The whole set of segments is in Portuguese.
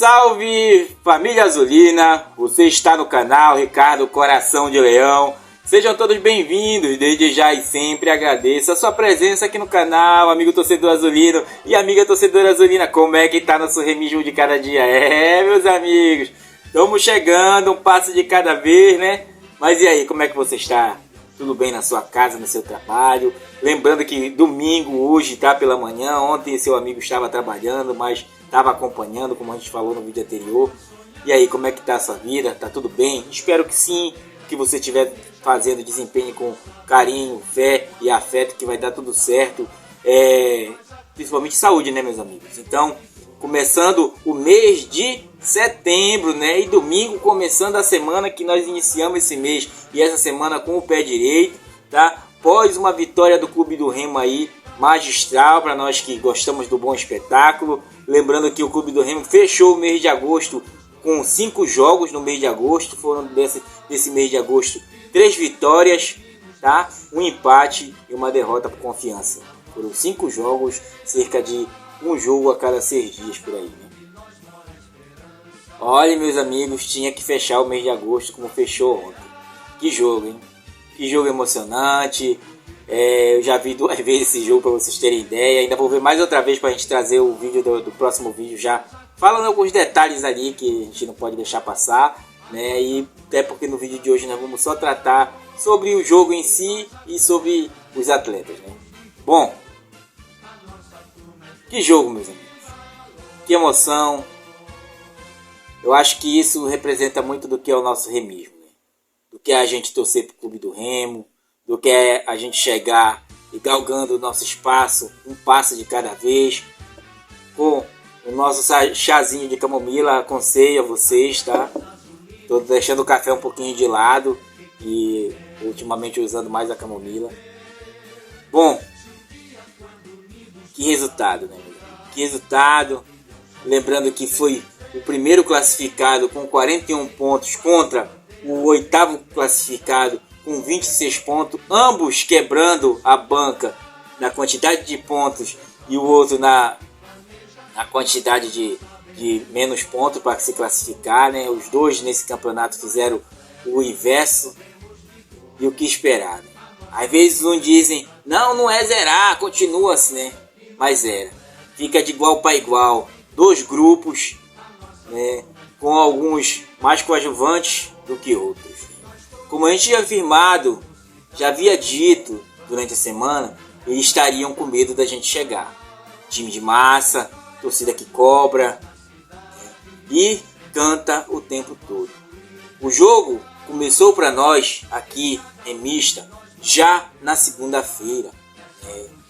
salve família azulina, você está no canal Ricardo Coração de Leão. Sejam todos bem-vindos, desde já e sempre agradeço a sua presença aqui no canal, amigo torcedor azulino e amiga torcedora azulina. Como é que tá nosso remismo de cada dia? Meus amigos, estamos chegando, um passo de cada vez, né? Mas e aí, como é que você está? Tudo bem na sua casa, no seu trabalho? Lembrando que domingo, hoje, tá pela manhã. Ontem seu amigo estava trabalhando, mas estava acompanhando, como a gente falou no vídeo anterior. E aí, como é que tá a sua vida? Tá tudo bem? Espero que sim, que você estiver fazendo desempenho com carinho, fé e afeto, que vai dar tudo certo. Principalmente saúde, né, meus amigos? Então, começando o mês de setembro, né? E domingo começando a semana que nós iniciamos esse mês. E essa semana com o pé direito, tá? Após uma vitória do Clube do Remo aí, magistral para nós que gostamos do bom espetáculo. Lembrando que o Clube do Remo fechou o mês de agosto com 5 jogos no mês de agosto. Foram desse mês de agosto 3 vitórias, tá? Um empate e uma derrota por Confiança. Foram 5 jogos, cerca de um jogo a cada 6 dias por aí, né? Olha, meus amigos, tinha que fechar o mês de agosto como fechou ontem. Que jogo, hein? Que jogo emocionante. Eu já vi 2 vezes esse jogo para vocês terem ideia. Ainda vou ver mais outra vez para a gente trazer o vídeo do próximo vídeo já falando alguns detalhes ali que a gente não pode deixar passar, né? E até porque no vídeo de hoje nós vamos só tratar sobre o jogo em si e sobre os atletas, né? Bom, que jogo, meus amigos. Que emoção. Eu acho que isso representa muito do que é o nosso remismo, né? Do que é a gente torcer pro Clube do Remo, do que é a gente chegar e galgando o nosso espaço, um passo de cada vez, com o nosso chazinho de camomila. Aconselho a vocês, tá? Tô deixando o café um pouquinho de lado e ultimamente usando mais a camomila. Bom, que resultado, né? Que resultado. Lembrando que foi o primeiro classificado com 41 pontos contra o 8º classificado com 26 pontos, ambos quebrando a banca na quantidade de pontos e o outro na quantidade de menos pontos para se classificar, né? Os dois nesse campeonato fizeram o inverso e o que esperar, né? Às vezes uns dizem, não é zerar, continua-se, né? Mas era. Fica de igual para igual. 2 grupos, né? Com alguns mais coadjuvantes do que outros. Como a gente já afirmado, já havia dito durante a semana, eles estariam com medo da gente chegar. Time de massa, torcida que cobra, e canta o tempo todo. O jogo começou para nós aqui em Mista já na segunda-feira,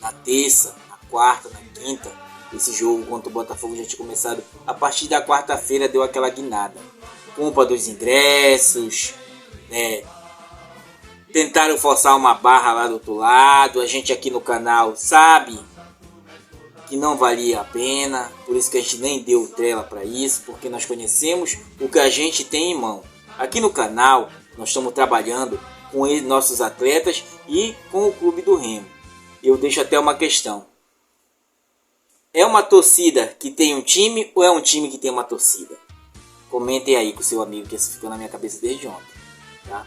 na terça, na quarta, na quinta. Esse jogo contra o Botafogo já tinha começado. A partir da quarta-feira deu aquela guinada. Culpa dos ingressos, tentaram forçar uma barra lá do outro lado. A gente aqui no canal sabe que não valia a pena, por isso que a gente nem deu trela para isso, porque nós conhecemos o que a gente tem em mão. Aqui no canal nós estamos trabalhando com nossos atletas e com o Clube do Remo. Eu deixo até uma questão: é uma torcida que tem um time ou é um time que tem uma torcida? Comentem aí com o seu amigo, que isso ficou na minha cabeça desde ontem, tá?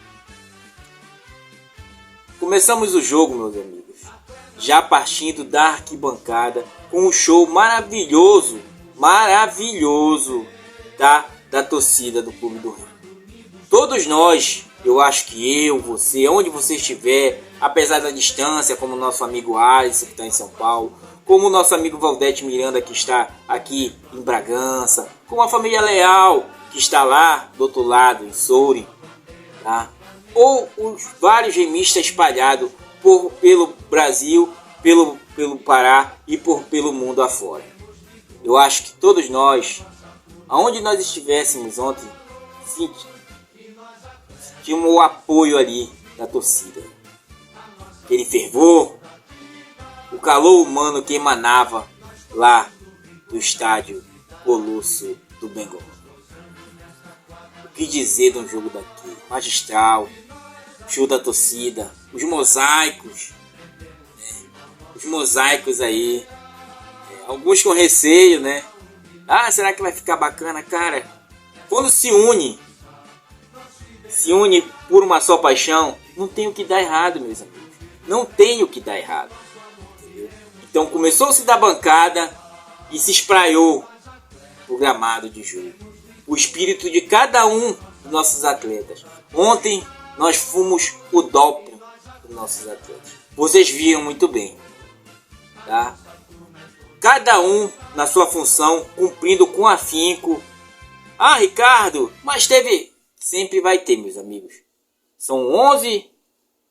Começamos o jogo, meus amigos, já partindo da arquibancada com um show maravilhoso, tá? Da torcida do Clube do Remo. Todos nós, eu acho que eu, você, onde você estiver, apesar da distância, como o nosso amigo Alisson, que está em São Paulo, como o nosso amigo Valdete Miranda, que está aqui em Bragança, como a família Leal, que está lá do outro lado, em Soure, tá? Ou os vários remistas espalhados pelo Brasil, pelo Pará e pelo mundo afora. Eu acho que todos nós, aonde nós estivéssemos ontem, tínhamos o apoio ali da torcida. Aquele fervor, o calor humano que emanava lá do estádio Colosso do Bengol. O que dizer de um jogo daqui? Magistral, show da torcida, os mosaicos aí, alguns com receio, né? Ah, será que vai ficar bacana? Cara, quando se une por uma só paixão, não tem o que dar errado, meus amigos. Não tem o que dar errado. Entendeu? Então começou-se da bancada e se espraiou o gramado de jogo. O espírito de cada um dos nossos atletas. Ontem nós fomos o doping dos nossos atletas. Vocês viram muito bem. Tá? Cada um na sua função, cumprindo com afinco. Ah, Ricardo, mas teve... Sempre vai ter, meus amigos. São 11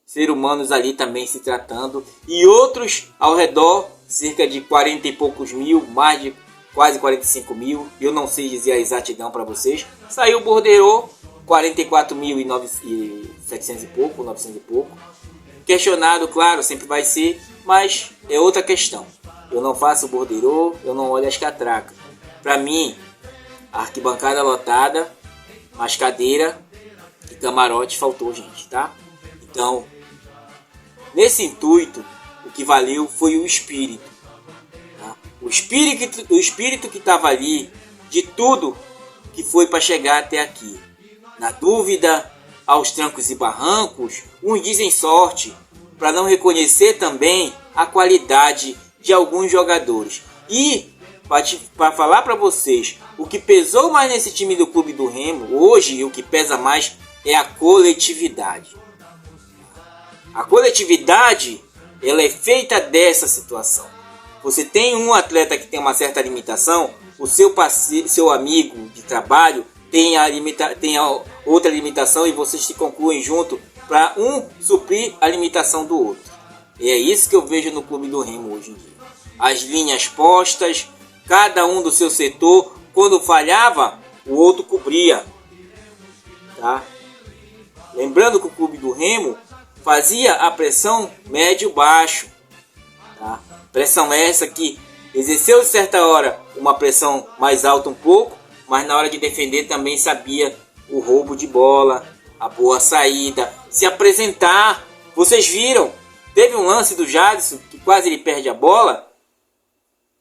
seres humanos ali também se tratando. E outros ao redor, cerca de 40 e poucos mil, mais de quase 45 mil. Eu não sei dizer a exatidão para vocês. Saiu o borderô, 44.700 e pouco, 900 e pouco. Questionado, claro, sempre vai ser, mas é outra questão. Eu não faço borderô, eu não olho as catracas. Para mim, a arquibancada lotada, mas cadeira e camarote faltou, gente, tá? Então, nesse intuito, o que valeu foi o espírito. Tá? O espírito que estava ali, de tudo que foi para chegar até aqui. Na dúvida, aos trancos e barrancos, uns dizem sorte, para não reconhecer também a qualidade de alguns jogadores. E para falar para vocês, o que pesou mais nesse time do Clube do Remo, hoje o que pesa mais é a coletividade. A coletividade, ela é feita dessa situação. Você tem um atleta que tem uma certa limitação, o seu parceiro, seu amigo de trabalho tem a outra limitação e vocês se concluem junto para um suprir a limitação do outro. E é isso que eu vejo no Clube do Remo hoje em dia. As linhas postas, cada um do seu setor, quando falhava, o outro cobria. Tá? Lembrando que o Clube do Remo fazia a pressão médio-baixo. Tá? Pressão essa que exerceu de certa hora uma pressão mais alta um pouco, mas na hora de defender também sabia o roubo de bola, a boa saída, se apresentar. Vocês viram, teve um lance do Jadson que quase ele perde a bola.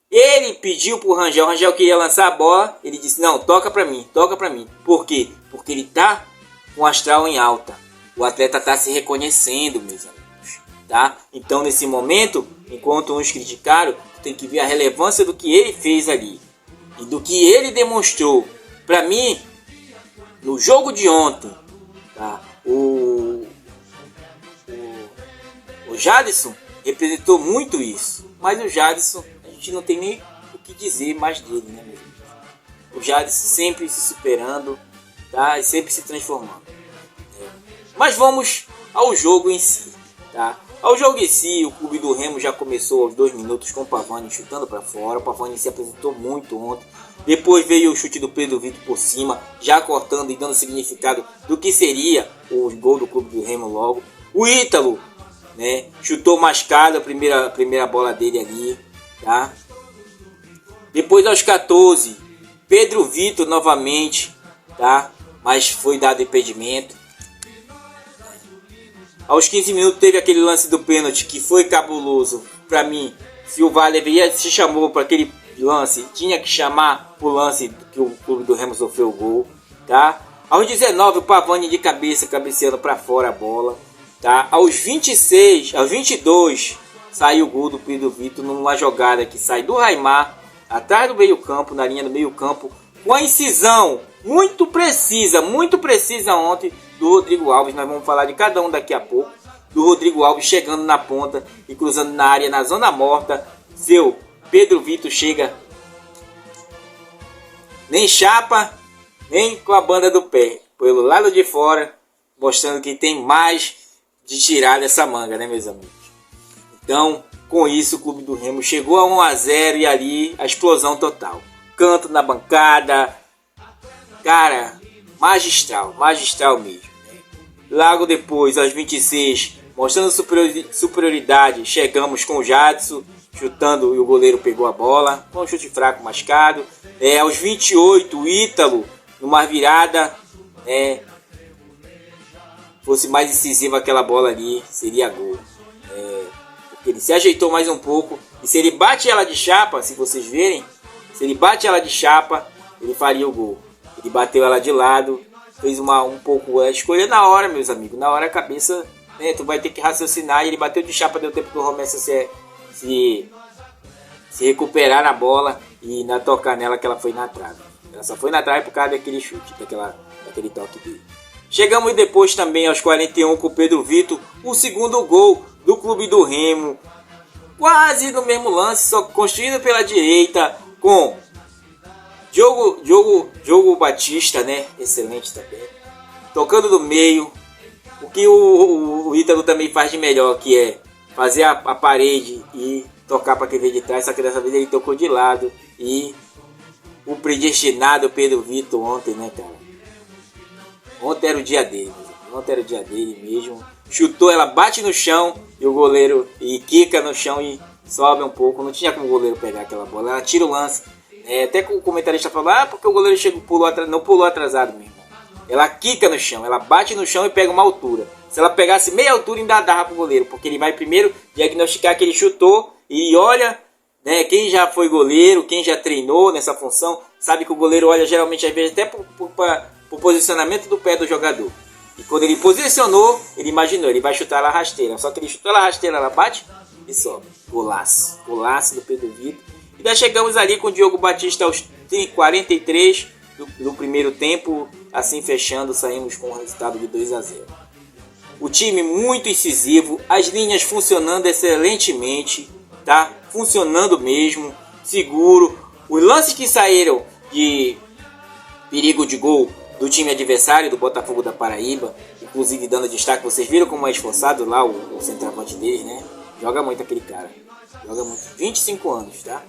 Ele pediu pro Rangel, o Rangel queria lançar a bola, ele disse, não, toca pra mim. Por quê? Porque ele tá com o astral em alta. O atleta tá se reconhecendo, meus amigos. Tá? Então, nesse momento, enquanto uns criticaram, tem que ver a relevância do que ele fez ali. E do que ele demonstrou. Pra mim, no jogo de ontem, tá? O Jadson representou muito isso. Mas o Jadson, a gente não tem nem o que dizer mais dele, né, meu Deus? O Jadson sempre se superando, tá? E sempre se transformando. Mas vamos ao jogo em si, tá? Ao jogo em si, o Clube do Remo já começou aos 2 minutos com o Pavani chutando para fora. O Pavani se apresentou muito ontem. Depois veio o chute do Pedro Vitor por cima, já cortando e dando significado do que seria o gol do Clube do Remo logo. O Ítalo, né, chutou mascado a primeira bola dele ali, tá? Depois aos 14, Pedro Vitor novamente, tá? Mas foi dado impedimento. Aos 15 minutos teve aquele lance do pênalti que foi cabuloso. Para mim, se o VAR se chamou para aquele lance, tinha que chamar o lance que o Clube do Remo sofreu o gol, tá? Aos 19, o Pavani de cabeça, cabeceando para fora a bola, tá? Aos 26, aos 22, saiu o gol do Pedro Vitor numa jogada que sai do Raimar, atrás do meio-campo, na linha do meio-campo, com a incisão muito precisa ontem do Rodrigo Alves. Nós vamos falar de cada um daqui a pouco. Do Rodrigo Alves chegando na ponta e cruzando na área, na zona morta. Seu Pedro Vitor chega nem chapa, nem com a banda do pé, pelo lado de fora, mostrando que tem mais de tirar dessa manga, né, meus amigos? Então, com isso, o Clube do Remo chegou a 1-0 e ali a explosão total. Canto na bancada, cara, magistral mesmo. Logo depois, aos 26, mostrando superioridade, chegamos com o Jadson, chutando e o goleiro pegou a bola, com um chute fraco mascado. Aos 28, o Ítalo, numa virada, fosse mais incisiva aquela bola ali, seria gol. Porque ele se ajeitou mais um pouco, e se ele bate ela de chapa, se vocês verem, Se ele bate ela de chapa, ele faria o gol. Ele bateu ela de lado, fez um pouco a escolha na hora, meus amigos. Na hora a cabeça, né, tu vai ter que raciocinar. E ele bateu de chapa, deu tempo do Romessa se recuperar na bola e na tocar nela, que ela foi na trave. Ela só foi na trave por causa daquele chute, daquele toque dele. Chegamos depois também aos 41 com o Pedro Vitor, o segundo gol do Clube do Remo. Quase no mesmo lance, só construído pela direita com Diogo Batista, né? Excelente também. Tocando do meio. O que o Ítalo também faz de melhor, que é fazer a parede e tocar para quem vem de trás. Só que dessa vez ele tocou de lado. E o predestinado Pedro Vitor ontem, né, cara? Ontem era o dia dele. Ontem era o dia dele mesmo. Chutou, ela bate no chão e o goleiro quica no chão e sobe um pouco. Não tinha como o goleiro pegar aquela bola. Ela tira o lance. Até que o comentarista falou, porque o goleiro não pulou atrasado mesmo. Ela quica no chão, ela bate no chão e pega uma altura. Se ela pegasse meia altura, ainda dava pro goleiro, porque ele vai primeiro diagnosticar que ele chutou e olha, né, quem já foi goleiro, quem já treinou nessa função, sabe que o goleiro olha geralmente às vezes até pro posicionamento do pé do jogador. E quando ele posicionou, ele imaginou, ele vai chutar ela rasteira. Só que ele chutou ela rasteira, ela bate e sobe. Golaço. Golaço do Pedro Vitor. E daí chegamos ali com o Diogo Batista aos 43 do primeiro tempo. Assim fechando, saímos com o resultado de 2-0. O time muito incisivo, as linhas funcionando excelentemente, tá? Funcionando mesmo, seguro. Os lances que saíram de perigo de gol do time adversário, do Botafogo da Paraíba, inclusive dando destaque, vocês viram como é esforçado lá o centroavante deles, né? Joga muito aquele cara, joga muito, 25 anos, tá?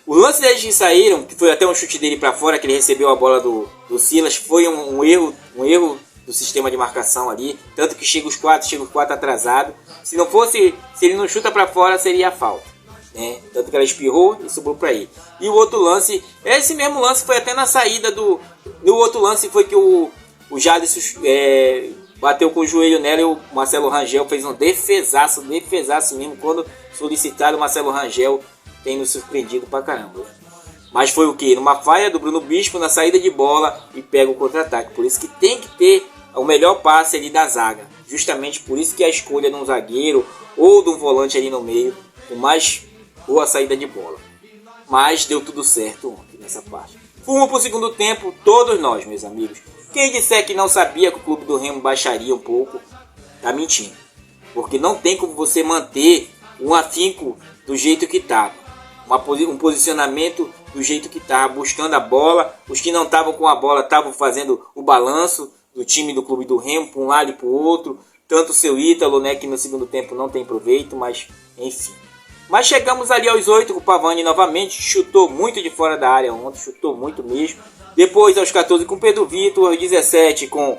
O lance deles que saíram, que foi até um chute dele para fora, que ele recebeu a bola do Silas, foi um erro do sistema de marcação ali, tanto que chega os quatro atrasados. Se ele não chuta para fora, seria a falta, né? Tanto que ela espirrou e sobrou para ele. E o outro lance, esse mesmo lance foi até na saída no outro lance foi que o Jadson bateu com o joelho nela e o Marcelo Rangel fez um defesaço mesmo. Quando solicitado, o Marcelo Rangel tem nos surpreendido pra caramba. Mas foi o que? Numa falha do Bruno Bispo na saída de bola e pega o contra-ataque. Por isso que tem que ter o melhor passe ali da zaga. Justamente por isso que a escolha de um zagueiro ou de um volante ali no meio com mais boa saída de bola. Mas deu tudo certo ontem nessa parte. Fomos pro segundo tempo, todos nós, meus amigos. Quem disser que não sabia que o Clube do Remo baixaria um pouco, tá mentindo. Porque não tem como você manter um afinco do jeito que estava. Um posicionamento do jeito que estava, buscando a bola. Os que não estavam com a bola estavam fazendo o balanço do time do Clube do Remo, para um lado e para o outro. Tanto o seu Ítalo, né, que no segundo tempo não tem proveito, mas enfim. Mas chegamos ali aos 8, com o Pavani novamente, chutou muito de fora da área ontem, chutou muito mesmo. Depois aos 14 com o Pedro Vitor, aos 17 com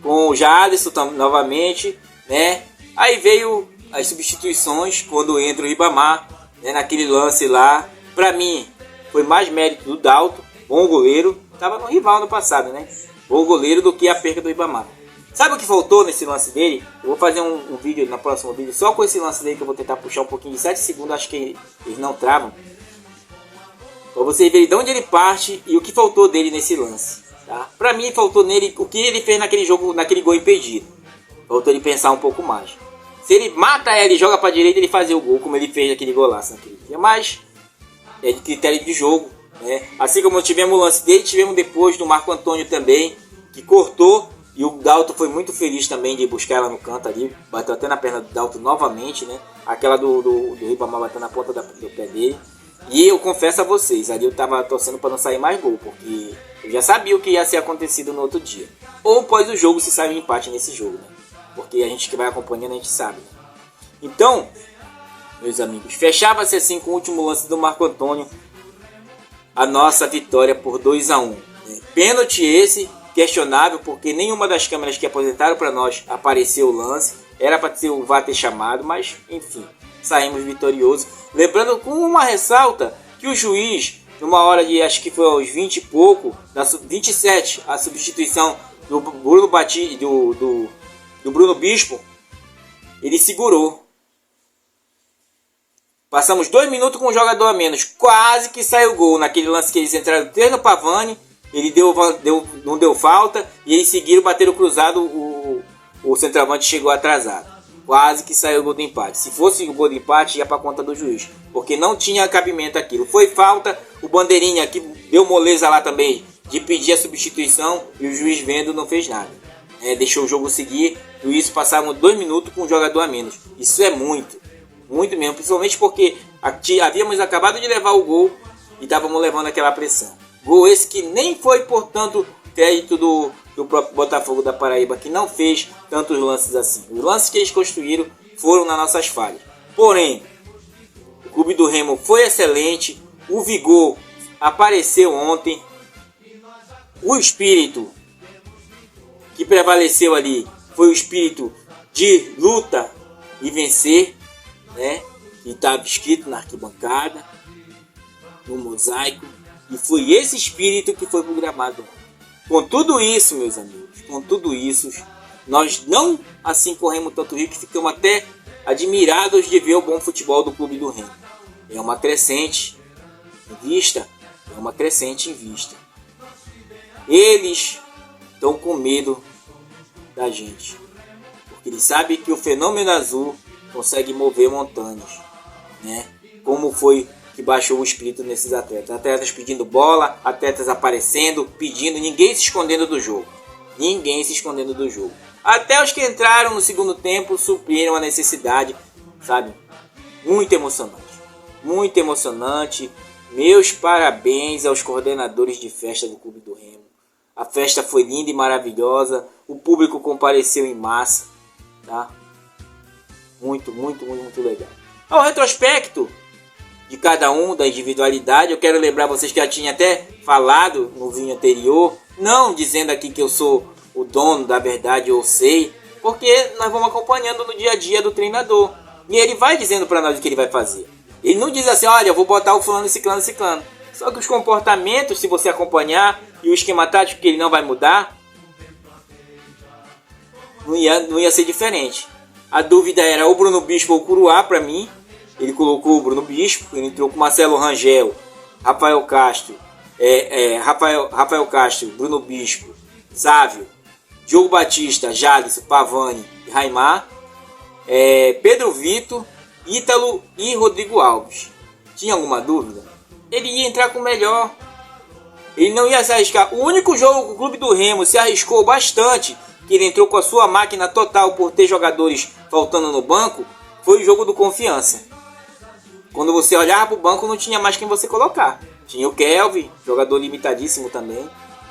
o Jadson novamente, né? Aí veio as substituições quando entra o Ribamar, né, naquele lance lá. Pra mim, foi mais mérito do Dalto, bom goleiro. Tava no rival no passado, né? Bom goleiro do que a perca do Ribamar. Sabe o que faltou nesse lance dele? Eu vou fazer um vídeo no próximo vídeo só com esse lance dele, que eu vou tentar puxar um pouquinho de 7 segundos, acho que eles não travam. Pra vocês verem de onde ele parte e o que faltou dele nesse lance. Tá? Pra mim, faltou nele o que ele fez naquele jogo, naquele gol impedido. Faltou ele pensar um pouco mais. Se ele mata ela e joga pra direita, ele fazia o gol, como ele fez aquele golaço naquele dia. Mas é de critério de jogo, né? Assim como tivemos o lance dele, tivemos depois do Marco Antônio também, que cortou. E o Dalto foi muito feliz também de buscar ela no canto ali. Bateu até na perna do Dalto novamente, né? Aquela do Ribamar bateu na ponta do pé dele. E eu confesso a vocês, ali eu tava torcendo para não sair mais gol, porque eu já sabia o que ia ser acontecido no outro dia. Ou após o jogo, se sair um empate nesse jogo, né? Porque a gente que vai acompanhando, a gente sabe, né? Então, meus amigos, fechava-se assim com o último lance do Marco Antônio a nossa vitória por 2-1, né? Pênalti esse questionável, porque nenhuma das câmeras que apresentaram para nós apareceu o lance. Era para ter o VAR ter chamado, mas enfim, saímos vitoriosos. Lembrando com uma ressalta que o juiz, numa hora de, acho que foi aos 20 e pouco, 27, a substituição do Bruno do Bruno Bispo, ele segurou. Passamos 2 minutos com um jogador a menos. Quase que saiu o gol. Naquele lance que eles entraram 3 no Pavani. Ele não deu falta. E eles seguiram, bateram cruzado. O centroavante chegou atrasado. Quase que saiu o gol do empate. Se fosse o gol do empate, ia para conta do juiz. Porque não tinha cabimento aquilo. Foi falta. O bandeirinha aqui deu moleza lá também de pedir a substituição. E o juiz vendo não fez nada. Deixou o jogo seguir. E isso passavam 2 minutos com um jogador a menos. Isso é muito. Muito mesmo, principalmente porque havíamos acabado de levar o gol e estávamos levando aquela pressão. Gol esse que nem foi, portanto, crédito do próprio Botafogo da Paraíba, que não fez tantos lances assim. Os lances que eles construíram foram nas nossas falhas. Porém, o Clube do Remo foi excelente, o vigor apareceu ontem, o espírito que prevaleceu ali foi o espírito de luta e vencer, né? Que estava escrito na arquibancada, no mosaico, e foi esse espírito que foi pro gramado. Com tudo isso, meus amigos, com tudo isso, nós não assim corremos tanto risco que ficamos até admirados de ver o bom futebol do Clube do Remo. É uma crescente em vista, Eles estão com medo da gente, porque eles sabem que o fenômeno azul consegue mover montanhas, né? Como foi que baixou o espírito nesses atletas. Atletas pedindo bola, atletas aparecendo, pedindo, ninguém se escondendo do jogo. Até os que entraram no segundo tempo supriram a necessidade, sabe? Muito emocionante. Meus parabéns aos coordenadores de festa do Clube do Remo. A festa foi linda e maravilhosa. O público compareceu em massa, tá? Muito legal. Ao retrospecto de cada um, da individualidade, eu quero lembrar vocês que já tinha até falado no vídeo anterior, não dizendo aqui que eu sou o dono da verdade, eu sei, porque nós vamos acompanhando no dia a dia do treinador. E ele vai dizendo para nós o que ele vai fazer. Ele não diz assim, olha, eu vou botar o fulano, ciclano. Só que os comportamentos, se você acompanhar, e o esquema tático que ele não vai mudar, não ia ser diferente. A dúvida era o Bruno Bispo ou o Curuá para mim. Ele colocou o Bruno Bispo, ele entrou com Marcelo Rangel, Rafael Castro, Rafael Castro, Bruno Bispo, Sávio, Diogo Batista, Jadson, Pavani e Raimar, Pedro Vitor, Ítalo e Rodrigo Alves. Tinha alguma dúvida? Ele ia entrar com o melhor. Ele não ia se arriscar. O único jogo que o Clube do Remo se arriscou bastante, que ele entrou com a sua máquina total por ter jogadores faltando no banco, foi o jogo do Confiança. Quando você olhava para o banco, não tinha mais quem você colocar. Tinha o Kelvin, jogador limitadíssimo também,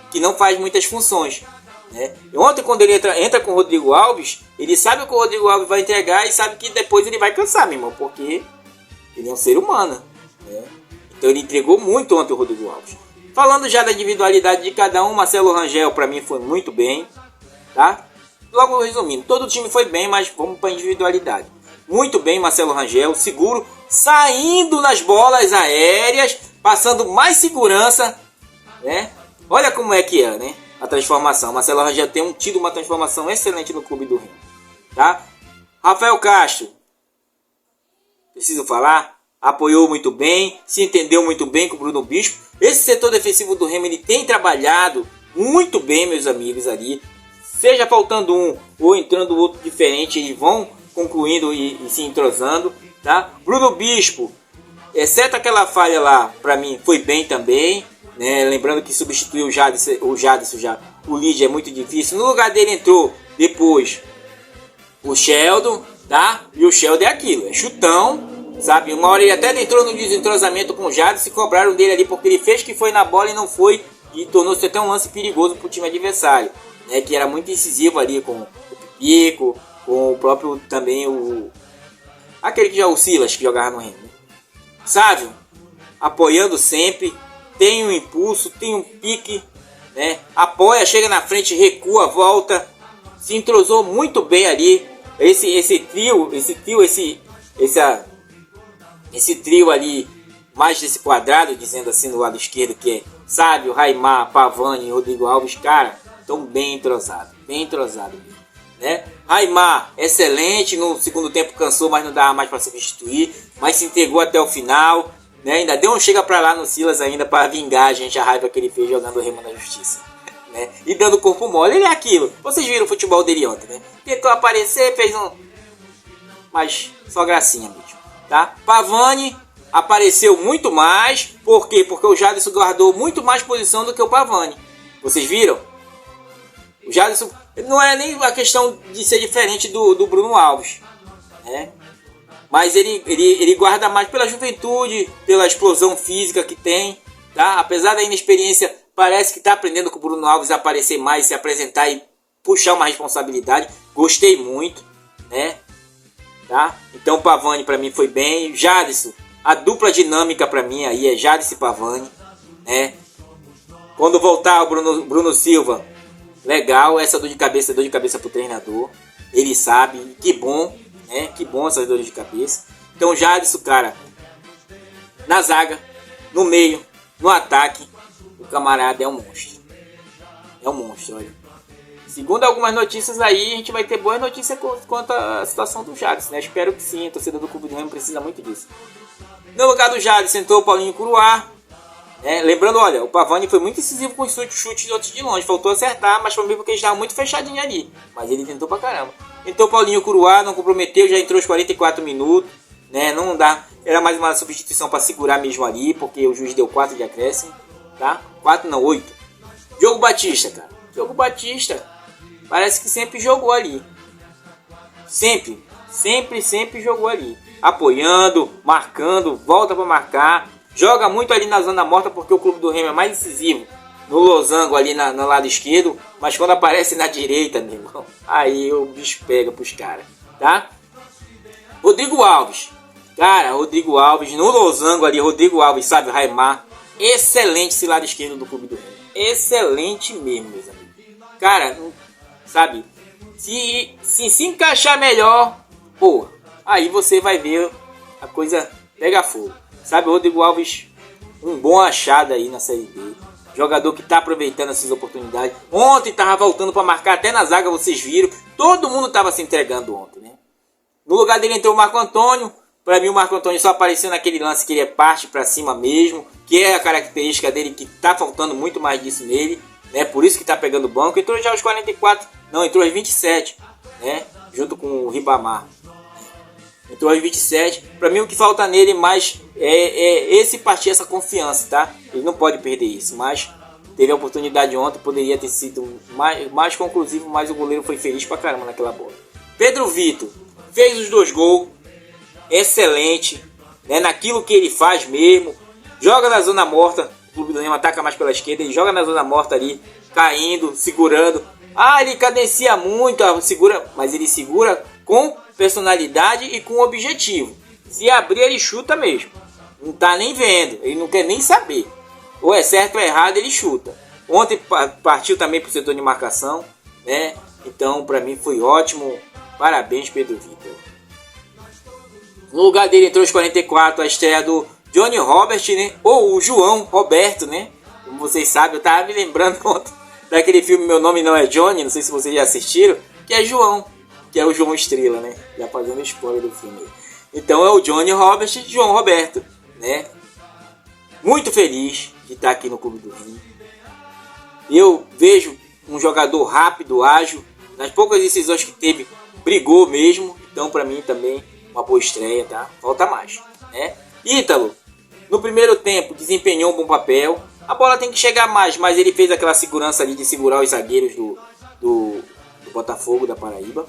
que não faz muitas funções, né? E ontem, quando ele entra com o Rodrigo Alves, ele sabe que o Rodrigo Alves vai entregar e sabe que depois ele vai cansar, meu irmão, porque ele é um ser humano, né? Então ele entregou muito ontem o Rodrigo Alves. Falando já da individualidade de cada um, Marcelo Rangel para mim foi muito bem, tá? Logo resumindo, todo o time foi bem, mas vamos para a individualidade. Muito bem, Marcelo Rangel, seguro, saindo nas bolas aéreas, passando mais segurança, né? Olha como é que é, né? A transformação. Marcelo Rangel tem tido uma transformação excelente no Clube do Remo, tá? Rafael Castro, preciso falar, apoiou muito bem, se entendeu muito bem com o Bruno Bispo. Esse setor defensivo do Remo, ele tem trabalhado muito bem, meus amigos, ali. Seja faltando um ou entrando outro diferente, eles vão concluindo e se entrosando, tá? Bruno Bispo, exceto aquela falha lá, para mim foi bem também, né? Lembrando que substituiu o Jadson já. O lead é muito difícil. No lugar dele entrou depois o Sheldon, tá? E o Sheldon é aquilo, é chutão, sabe? Uma hora ele até entrou no desentrosamento com o Jadson e cobraram dele ali porque ele fez que foi na bola e não foi, e tornou-se até um lance perigoso para o time adversário, né? Que era muito incisivo ali com o Pico, com o próprio também aquele que já o Silas, que jogava no Remo, né? Sávio, apoiando sempre, tem um impulso, tem um pique, né? Apoia, chega na frente, recua, volta, se entrosou muito bem ali. Esse trio ali, mais desse quadrado, dizendo assim, do lado esquerdo, que é Sávio, Raimar, Pavani e Rodrigo Alves, cara, estão bem entrosados mesmo. né? Raimar, excelente, no segundo tempo cansou, mas não dava mais para substituir, mas se entregou até o final, né? Ainda deu um chega para lá no Silas ainda para vingar a gente, a raiva que ele fez jogando o Remo na Justiça, né? E dando corpo mole, ele é aquilo. Vocês viram o futebol dele ontem, né? Tentou aparecer, fez um... mas só gracinha mesmo, tá? Pavani apareceu muito mais, por quê? Porque o Jadson guardou muito mais posição do que o Pavani. Vocês viram? O Jadson não é nem a questão de ser diferente do Bruno Alves, né? Mas ele guarda mais pela juventude, pela explosão física que tem, tá? Apesar da inexperiência, parece que está aprendendo com o Bruno Alves a aparecer mais, se apresentar e puxar uma responsabilidade. Gostei muito, né? Tá? Então o Pavani para mim foi bem. Jadson, a dupla dinâmica para mim aí é Jadson e Pavani, né? Quando voltar o Bruno Silva, legal, essa dor de cabeça pro treinador. Ele sabe, que bom, né? Que bom essas dores de cabeça. Então Jadson, cara, na zaga, no meio, no ataque, o camarada é um monstro. É um monstro, olha. Segundo algumas notícias aí, a gente vai ter boas notícias quanto à situação do Jadson, né? Espero que sim, a torcida do Clube do Remo precisa muito disso. No lugar do Jadson entrou o Paulinho Curuá. Lembrando, olha, o Pavani foi muito incisivo com os chutes de outros de longe. Faltou acertar, mas foi mesmo porque ele estava muito fechadinho ali. Mas ele tentou pra caramba. Entrou o Paulinho Curuá, não comprometeu, já entrou os 44 minutos. Né? Não dá. Era mais uma substituição para segurar mesmo ali, porque o juiz deu 4 de acréscimo. Tá? 4 não, 8. Diogo Batista, cara. Diogo Batista parece que sempre jogou ali. Sempre jogou ali. Apoiando, marcando, volta para marcar. Joga muito ali na zona morta porque o Clube do Remo é mais decisivo no losango ali no lado esquerdo. Mas quando aparece na direita, meu irmão, aí o bicho pega pros caras, tá? Rodrigo Alves. Cara, Rodrigo Alves no losango ali. Rodrigo Alves, sabe, Raimar. Excelente esse lado esquerdo do Clube do Remo. Excelente mesmo, meus amigos. Cara, sabe, se encaixar melhor, pô, aí você vai ver a coisa pega fogo. Sabe, o Rodrigo Alves, um bom achado aí na Série B. Jogador que tá aproveitando essas oportunidades. Ontem tava voltando para marcar até na zaga, vocês viram. Todo mundo tava se entregando ontem, né? No lugar dele entrou o Marco Antônio. Para mim o Marco Antônio só apareceu naquele lance que ele é parte para cima mesmo, que é a característica dele, que tá faltando muito mais disso nele, né? Por isso que tá pegando o banco. Entrou já aos 44, não, entrou aos 27, né? Junto com o Ribamar. Entrou aos 27. Para mim o que falta nele mais é esse partir, essa confiança, tá? Ele não pode perder isso, mas teve a oportunidade ontem, poderia ter sido mais conclusivo, mas o goleiro foi feliz pra caramba naquela bola. Pedro Vitor fez os 2 gols, excelente, né? Naquilo que ele faz mesmo, joga na zona morta, o Clube do Remo ataca mais pela esquerda, ele joga na zona morta ali, caindo, segurando. Ele cadencia muito, segura, mas ele segura com personalidade e com objetivo. Se abrir, ele chuta mesmo. Não tá nem vendo, ele não quer nem saber. Ou é certo ou é errado, ele chuta. Ontem partiu também pro setor de marcação, né? Então, para mim foi ótimo. Parabéns, Pedro Vitor. No lugar dele entrou os 44, a estreia do Johnny Robert, né? Ou o João Roberto, né? Como vocês sabem, eu tava me lembrando ontem daquele filme Meu Nome Não É Johnny, não sei se vocês já assistiram, que é João, que é o João Estrela, né? Já fazendo spoiler do filme. Então é o Johnny Robert e João Roberto, né? Muito feliz de estar aqui no Clube do Remo. Eu vejo um jogador rápido, ágil, nas poucas decisões que teve, brigou mesmo. Então para mim também uma boa estreia, tá? Falta mais, né? Ítalo, no primeiro tempo, desempenhou um bom papel. A bola tem que chegar mais, mas ele fez aquela segurança ali de segurar os zagueiros do Botafogo da Paraíba,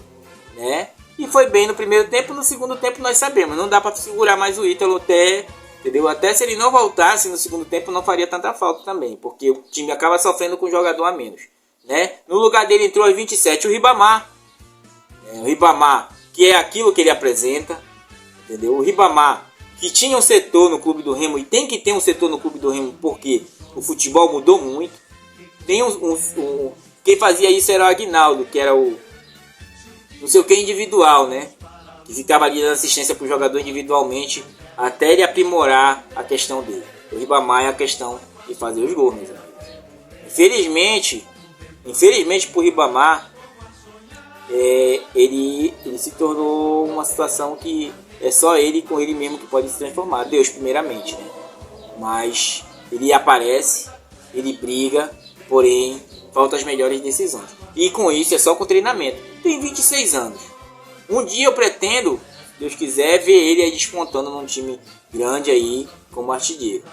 né? E foi bem no primeiro tempo. No segundo tempo nós sabemos, não dá para segurar mais o Ítalo até, entendeu? Até se ele não voltasse no segundo tempo não faria tanta falta também, porque o time acaba sofrendo com um jogador a menos, né? No lugar dele entrou aos 27 o Ribamar, o Ribamar, que é aquilo que ele apresenta, entendeu? O Ribamar, que tinha um setor no Clube do Remo e tem que ter um setor no Clube do Remo porque o futebol mudou muito. Tem quem fazia isso era o Aguinaldo, que era o não sei o que individual, né? Que ficava ali dando assistência para o jogador individualmente até ele aprimorar a questão dele. O Ribamar é a questão de fazer os gols, meus amigos. Infelizmente para o Ribamar, ele se tornou uma situação que é só ele com ele mesmo que pode se transformar. Deus primeiramente, né? Mas ele aparece, ele briga, porém faltam as melhores decisões. E com isso é só com treinamento. Tem 26 anos. Um dia eu pretendo, se Deus quiser, ver ele aí despontando num time grande aí como artilheiro.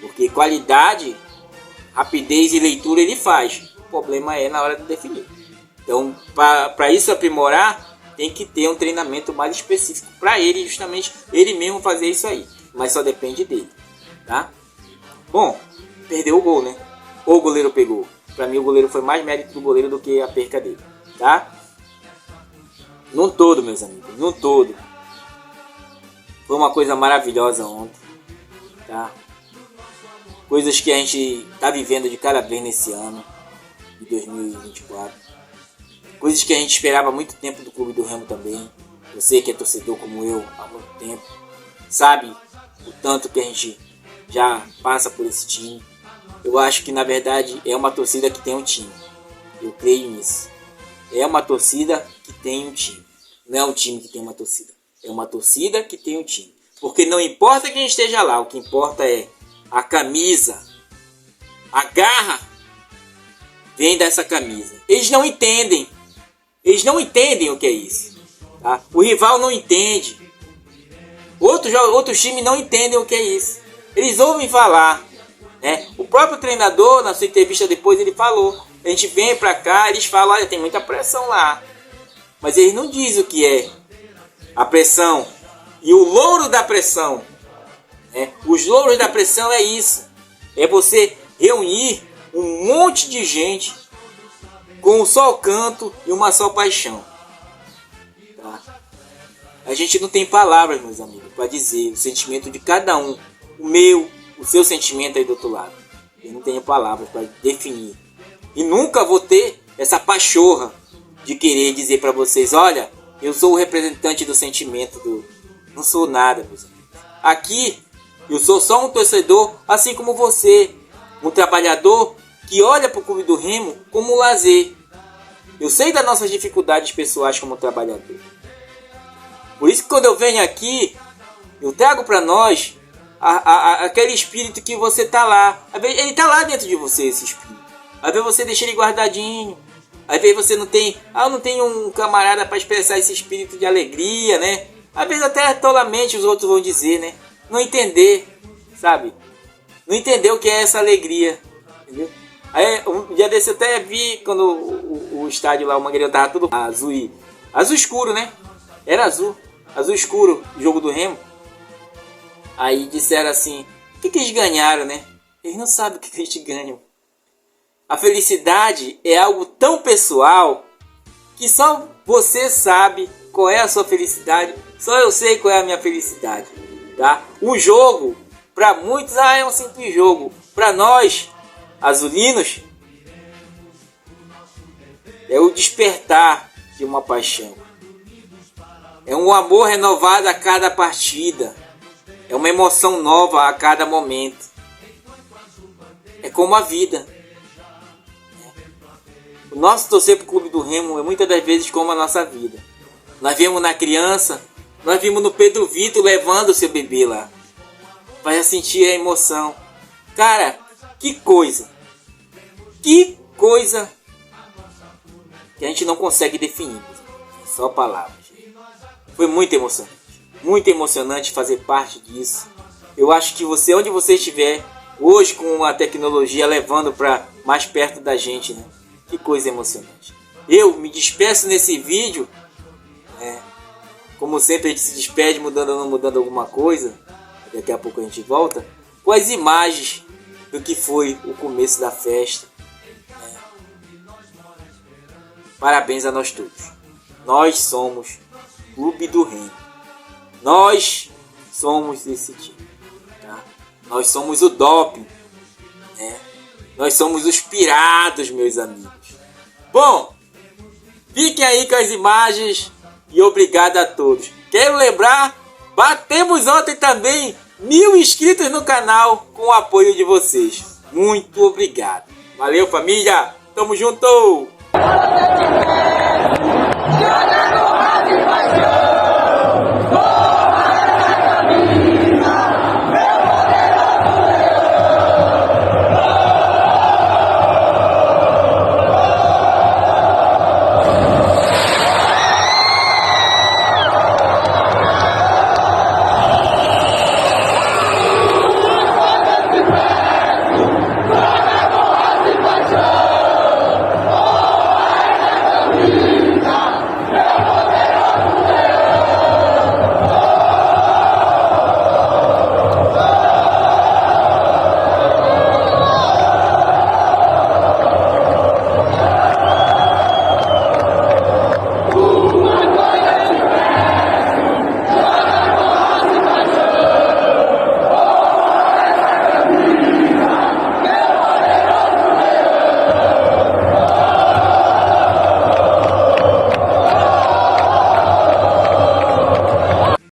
Porque qualidade, rapidez e leitura ele faz. O problema é na hora de definir. Então, para isso aprimorar, tem que ter um treinamento mais específico para ele, justamente ele mesmo fazer isso aí. Mas só depende dele, tá? Bom, perdeu o gol, né? Ou o goleiro pegou. Para mim o goleiro foi mais mérito do goleiro do que a perca dele, tá? Num todo, meus amigos, num todo. Foi uma coisa maravilhosa ontem, tá? Coisas que a gente tá vivendo de cada vez nesse ano de 2024. Coisas que a gente esperava há muito tempo do Clube do Remo também. Você que é torcedor como eu há muito tempo, sabe o tanto que a gente já passa por esse time. Eu acho que na verdade é uma torcida que tem um time. Eu creio nisso. É uma torcida que tem um time. Não é um time que tem uma torcida. É uma torcida que tem um time. Porque não importa quem esteja lá, o que importa é a camisa, a garra vem dessa camisa. Eles não entendem o que é isso, tá? O rival não entende. Outros times não entendem o que é isso. Eles ouvem falar, né? O próprio treinador, na sua entrevista depois, ele falou: a gente vem pra cá, eles falam, olha, tem muita pressão lá. Mas eles não dizem o que é a pressão e o louro da pressão, né? Os louros da pressão é isso. É você reunir um monte de gente com um só canto e uma só paixão, tá? A gente não tem palavras, meus amigos, para dizer o sentimento de cada um. O meu, o seu sentimento aí do outro lado. Eu não tenho palavras para definir. E nunca vou ter essa pachorra de querer dizer para vocês: olha, eu sou o representante do sentimento do... Não sou nada, meus amigos. Aqui eu sou só um torcedor, assim como você. Um trabalhador que olha para o Clube do Remo como um lazer. Eu sei das nossas dificuldades pessoais como trabalhador. Por isso que quando eu venho aqui, eu trago para nós aquele espírito que você tá lá. Ele tá lá dentro de você, esse espírito. Às vezes você deixa ele guardadinho. Às vezes você não tem... eu não tenho um camarada para expressar esse espírito de alegria, né? Às vezes até tolamente os outros vão dizer, né? Não entender, sabe? Não entender o que é essa alegria, entendeu? Aí um dia desse eu até vi quando o estádio lá, o Mangueirão tava tudo azul escuro, né? Era azul escuro, o jogo do Remo. Aí disseram assim: o que eles ganharam, né? Eles não sabem o que eles ganham. A felicidade é algo tão pessoal que só você sabe qual é a sua felicidade. Só eu sei qual é a minha felicidade, tá? O jogo, para muitos, é um simples jogo. Para nós, azulinos, é o despertar de uma paixão. É um amor renovado a cada partida. É uma emoção nova a cada momento. É como a vida. O nosso torcer para o Clube do Remo é muitas das vezes como a nossa vida. Nós vimos na criança, nós vimos no Pedro Vitor levando o seu bebê lá. Vai sentir a emoção. Cara, que coisa. Que coisa que a gente não consegue definir. Só palavras. Foi muito emocionante. Muito emocionante fazer parte disso. Eu acho que você, onde você estiver, hoje com a tecnologia levando para mais perto da gente, né? Que coisa emocionante. Eu me despeço nesse vídeo, como sempre a gente se despede mudando ou não mudando alguma coisa. Daqui a pouco a gente volta com as imagens do que foi o começo da festa. Parabéns a nós todos. Nós somos Clube do Remo. Nós somos esse time, tá? Nós somos o doping, né? Nós somos os pirados, meus amigos. Bom, fiquem aí com as imagens e obrigado a todos. Quero lembrar, batemos ontem também 1000 inscritos no canal com o apoio de vocês. Muito obrigado. Valeu, família. Tamo junto.